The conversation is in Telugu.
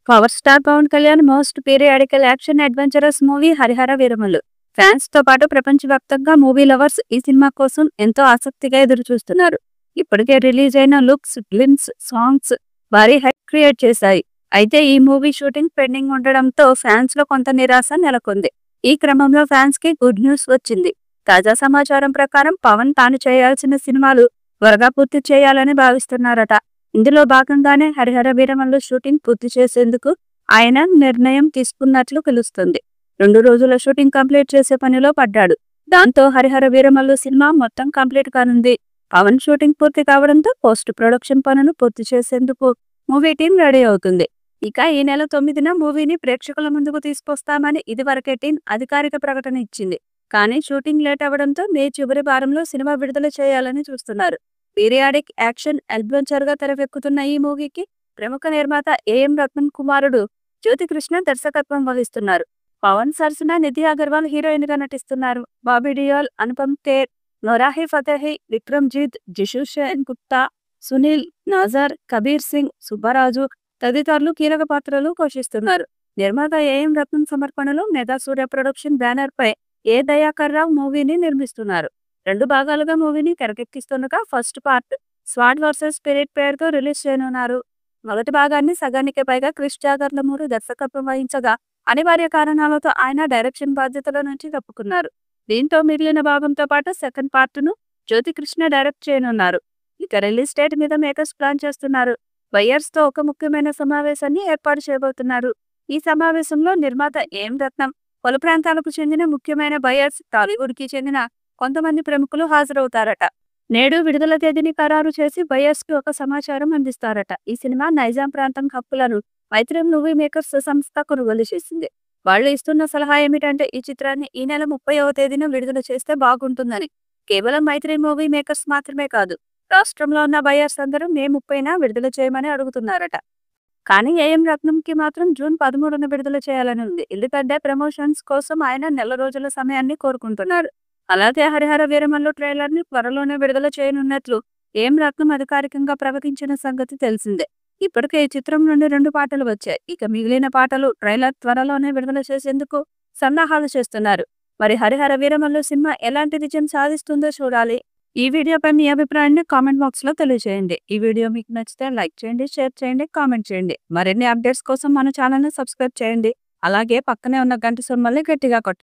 Power star Pawan Kalyan most periodical action adventurous movie Harihara Veeramallu. Fans తో పాటు ప్రపంచవ్యాప్తంగా మూవీ లవర్స్ ఈ సినిమా కోసం ఎంతో ఆసక్తిగా ఎదురు చూస్తున్నారు. ఇప్పటికే రిలీజ్ అయిన లుక్స్, గ్లిమ్స్, సాంగ్స్ భారీ హైప్ క్రియేట్ చేశాయి. అయితే ఈ మూవీ షూటింగ్ పెండింగ్ ఉండడంతో ఫ్యాన్స్ లో కొంత నిరాశ నెలకొంది. ఈ క్రమంలో ఫ్యాన్స్ కి గుడ్ న్యూస్ వచ్చింది. తాజా సమాచారం ప్రకారం పవన్ తాను చేయాల్సిన సినిమాలు త్వరగా పూర్తి చేయాలని భావిస్తున్నారట. ఇందులో భాగంగానే హరిహర వీరమల్లు షూటింగ్ పూర్తి చేసేందుకు ఆయన నిర్ణయం తీసుకున్నట్లు తెలుస్తుంది. 2 రోజుల షూటింగ్ కంప్లీట్ చేసే పనిలో పడ్డాడు. దాంతో హరిహర వీరమల్లు సినిమా మొత్తం కంప్లీట్ కానుంది. పవన్ షూటింగ్ పూర్తి కావడంతో పోస్ట్ ప్రొడక్షన్ పనులు పూర్తి చేసేందుకు మూవీ టీం రెడీ అవుతుంది. ఇక ఈ నెల 9న మూవీని ప్రేక్షకుల ముందుకు తీసుకొస్తామని ఇదివరకే టీం అధికారిక ప్రకటన ఇచ్చింది. కానీ షూటింగ్ లేట్ అవడంతో మే చివరి వారంలో సినిమా విడుదల చేయాలని చూస్తున్నారు. పీరియాడిక్ యాక్షన్ అడ్వెంచర్ గా తెరకెక్కుతున్న ఈ మూవీకి ప్రముఖ నిర్మాత ఏఎం రత్నం కుమారుడు జ్యోతికృష్ణ దర్శకత్వం వహిస్తున్నారు. పవన్ సరసన నిధి అగర్వాల్ హీరోయిన్ గా నటిస్తున్నారు. బాబీ డియోల్, అనుపమ్ ఖేర్, నోరాహి ఫతేహి, విక్రమ్జీత్, జిషు సేన్ గుప్తా, సునీల్ నాజర్, కబీర్ సింగ్, సుబ్బరాజు తదితరులు కీలక పాత్రలు పోషిస్తున్నారు. నిర్మాత ఏఎం రత్నం సమర్పణలో మెగా సూర్య ప్రొడక్షన్ బ్యానర్ పై ఏ దయాకర్ రావు మూవీని నిర్మిస్తున్నారు. 2 భాగాలుగా మూవీని తెరకెక్కిస్తుండగా first part sword versus spirit పేరుతో రిలీజ్ చేయనున్నారు. మొదటి భాగాన్ని సగానికి పైగా క్రిష్ జాగర్లమూరు దర్శకత్వం వహించగా అనివార్య కారణాలతో ఆయన డైరెక్షన్ బాధ్యతల నుంచి తప్పుకున్నారు. దీంతో మిగిలిన భాగంతో పాటు సెకండ్ పార్ట్ ను జ్యోతికృష్ణ డైరెక్ట్ చేయనున్నారు. ఇక రిలీజ్ డేట్ మీద మేకర్స్ ప్లాన్ చేస్తున్నారు. బయ్యర్స్ తో ఒక ముఖ్యమైన సమావేశాన్ని ఏర్పాటు చేయబోతున్నారు. ఈ సమావేశంలో నిర్మాత ఏఎం రత్నం, పలు ప్రాంతాలకు చెందిన ముఖ్యమైన బయ్యర్స్, టాలీవుడ్ కి చెందిన కొంతమంది ప్రముఖులు హాజరవుతారట. నేడు విడుదల తేదీని ఖరారు చేసి బయ్యర్స్ కి ఒక సమాచారం అందిస్తారట. ఈ సినిమా నైజాం ప్రాంతం హక్కులను మైత్రి మూవీ మేకర్స్ సంస్థ కొనుగోలు చేసింది. వాళ్ళు ఇస్తున్న సలహా ఏమిటంటే ఈ చిత్రాన్ని ఈ నెల 30వ తేదీన విడుదల చేస్తే బాగుంటుందని. కేవలం మైత్రి మూవీ మేకర్స్ మాత్రమే కాదు, రాష్ట్రంలో ఉన్న బయ్యర్స్ అందరూ మే 30న విడుదల చేయమని అడుగుతున్నారట. కానీ ఏఎం రత్నంకి మాత్రం జూన్ 13న విడుదల చేయాలని ఉంది. ఎందుకంటే ప్రమోషన్స్ కోసం ఆయన నెల రోజుల సమయాన్ని కోరుకుంటున్నారు. అలాగే హరిహర వీరమల్లు ట్రైలర్ ని త్వరలోనే విడుదల చేయనున్నట్లు ఏఎం రత్నం అధికారికంగా ప్రకటించిన సంగతి తెలిసిందే. ఇప్పటికే ఈ చిత్రం నుండి 2 పాటలు వచ్చాయి. ఇక మిగిలిన పాటలు ట్రైలర్ త్వరలోనే విడుదల చేసేందుకు సన్నాహాలు చేస్తున్నారు. మరి హరిహర వీరమల్లు సినిమా ఎలాంటి విజయం సాధిస్తుందో చూడాలి. ఈ వీడియోపై మీ అభిప్రాయాన్ని కామెంట్ బాక్స్ లో తెలియజేయండి. ఈ వీడియో మీకు నచ్చితే లైక్ చేయండి, షేర్ చేయండి, కామెంట్ చేయండి. మరిన్ని అప్డేట్స్ కోసం మన ఛానల్ ని సబ్స్క్రైబ్ చేయండి. అలాగే పక్కనే ఉన్న గంట సింబల్ని గట్టిగా కొట్టండి.